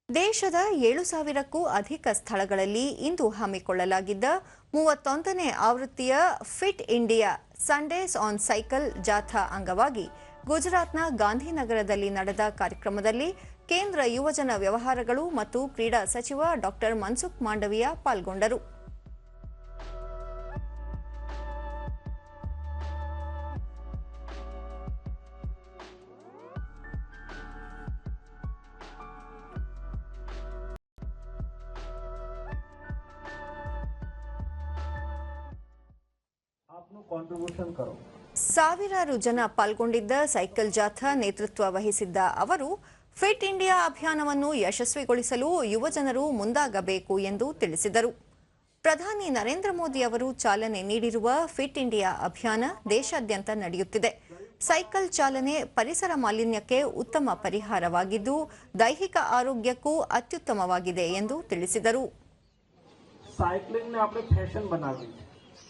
ದೇಶದ 7,000ಕ್ಕೂ ಅಧಿಕ ಸ್ಥಳಗಳಲ್ಲಿ ಇಂದು ಹಮ್ಮಿಕೊಳ್ಳಲಾಗಿದ್ದ 31ನೇ ಆವೃತ್ತಿಯ fit India Sundays on cycle ಜಾಥಾ ಅಂಗವಾಗಿ ಗುಜರಾತ್ನ ಗಾಂಧಿನಗರದಲ್ಲಿ ನಡೆದ ಕಾರ್ಯಕ್ರಮದಲ್ಲಿ ಕೇಂದ್ರ ಯುವಜನ ವ್ಯವಹಾರಗಳು ಮತ್ತು ಕ್ರೀಡಾ ಸಚಿವ ಡಾಕ್ಟರ್ ಮನ್ಸುಖ್ ಮಾಂಡವಿಯಾ ಪಾಲ್ಗೊಂಡರು. ಸಾವಿರಾರು ಜನ ಪಾಲ್ಗೊಂಡಿದ್ದ ಸೈಕಲ್ ಜಾಥಾ ನೇತೃತ್ವ ವಹಿಸಿದ್ದ ಅವರು ಫಿಟ್ ಇಂಡಿಯಾ ಅಭಿಯಾನವನ್ನು ಯಶಸ್ವಿಗೊಳಿಸಲು ಯುವಜನರು ಮುಂದಾಗಬೇಕು ಎಂದು ತಿಳಿಸಿದರು. ಪ್ರಧಾನಿ ನರೇಂದ್ರ ಮೋದಿ ಅವರು ಚಾಲನೆ ನೀಡಿರುವ ಫಿಟ್ ಇಂಡಿಯಾ ಅಭಿಯಾನ ದೇಶಾದ್ಯಂತ ನಡೆಯುತ್ತಿದೆ. ಸೈಕಲ್ ಚಾಲನೆ ಪರಿಸರ ಮಾಲಿನ್ಯಕ್ಕೆ ಉತ್ತಮ ಪರಿಹಾರವಾಗಿದ್ದು ದೈಹಿಕ ಆರೋಗ್ಯಕ್ಕೂ ಅತ್ಯುತ್ತಮವಾಗಿದೆ ಎಂದು ತಿಳಿಸಿದರು. साइकिलिंग ने आपने फैशन बना दी.